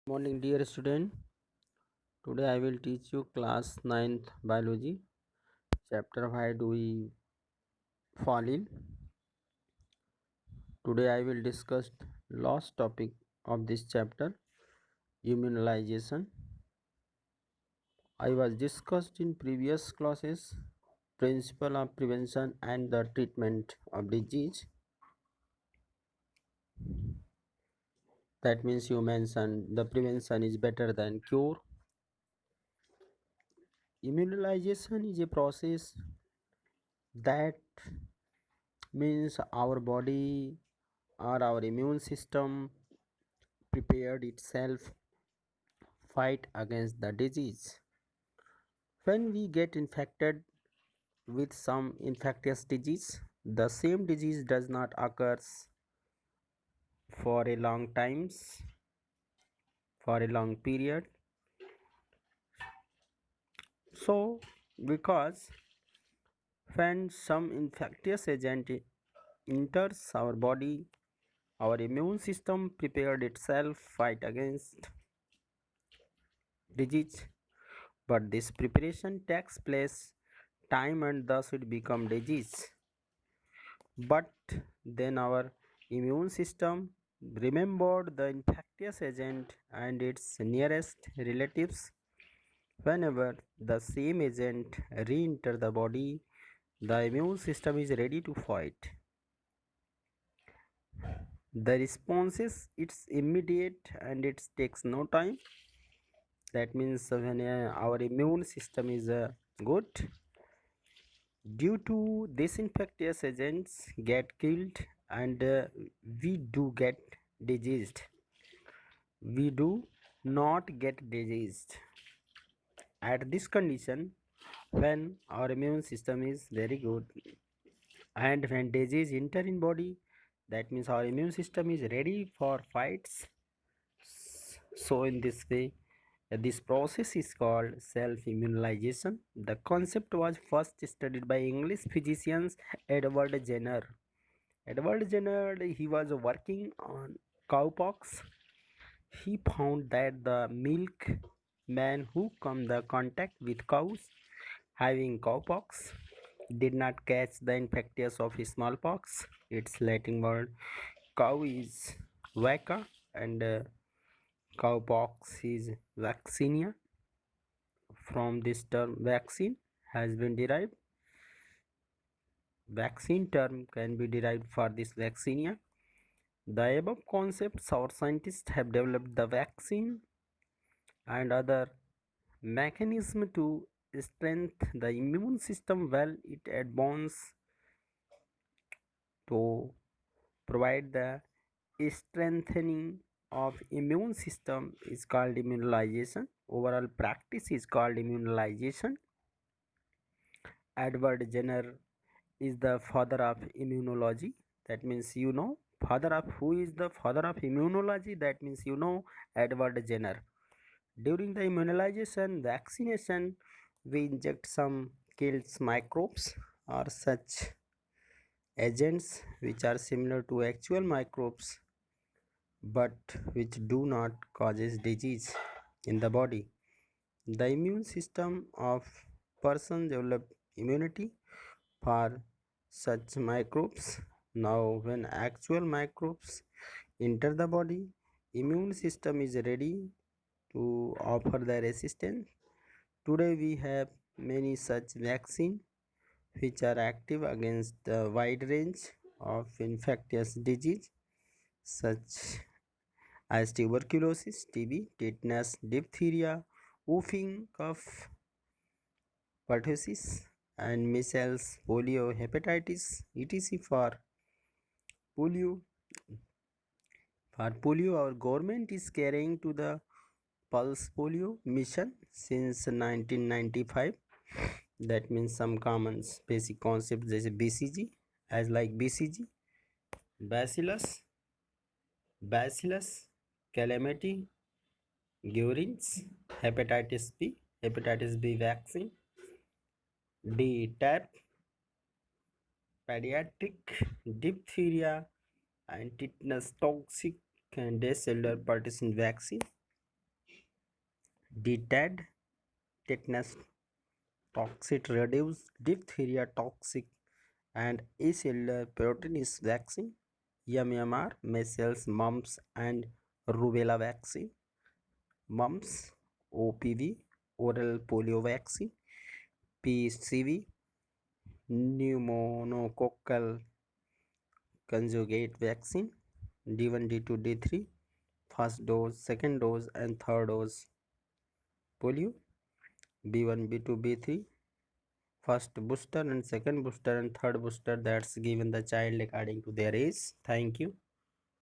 Morning, dear student. Today I will teach you class ninth biology chapter. Why do we fall in? Today I will discuss last topic of this chapter, immunization. I was discussed in previous classes principle of prevention and the treatment of disease. That means you mentioned the prevention is better than cure. Immunization is a process that means our body or our immune system prepared itself fight against the disease. When we get infected with some infectious disease, the same disease does not occur for a long times, for a long period. So because when some infectious agent enters our body, our immune system prepared itself fight against disease, but this preparation takes place time and thus it become disease. But then our immune system remembered the infectious agent and its nearest relatives. Whenever the same agent re-enter the body, the immune system is ready to fight. The response is it's immediate and it takes no time. That means when our immune system is good, due to this infectious agents get killed and we do get diseased. We do not get diseased at this condition when our immune system is very good, and when disease enter in body, that means our immune system is ready for fights. So in this way, this process is called self-immunization. The concept was first studied by English physicians Edward Jenner. Edward Jenner, he was working on cowpox. He found that the milk man who come the contact with cows having cowpox did not catch the infectious of smallpox. Its Latin word cow is vacca and cowpox is vaccinia. From this term vaccine has been derived. Vaccine term can be derived for this vaccinia. The above concepts our scientists have developed the vaccine and other mechanism to strengthen the immune system while it advances to provide the strengthening of immune system is called immunization. Overall practice is called immunization. Edward Jenner is the father of immunology. That means father of who is the father of immunology. That means Edward Jenner. During the immunization vaccination, we inject some kills microbes or such agents which are similar to actual microbes but which do not causes disease in the body. The immune system of person develop immunity for such microbes. Now when actual microbes enter the body, immune system is ready to offer the resistance. Today we have many such vaccine which are active against a wide range of infectious disease such as tuberculosis, TB, tetanus, diphtheria, whooping cough, pertussis, and measles, polio, hepatitis, etc. Polio, polio, our government is carrying to the Pulse Polio mission since 1995. That means some common basic concepts as BCG, as like BCG, Bacillus, Calamity, Guerins, Hepatitis B vaccine, D. TAP, pediatric diphtheria and tetanus toxic and cellular partition vaccine. DTaD, tetanus toxoid reduced diphtheria toxic and acellular pertussis vaccine. MMR, measles, mumps, and rubella vaccine. Mumps, OPV, oral polio vaccine. PCV, pneumococcal conjugate vaccine. D1, D2, D3, first dose, second dose, and third dose polio. B1, B2, B3, first booster and second booster and third booster, that's given the child according to their age. Thank you.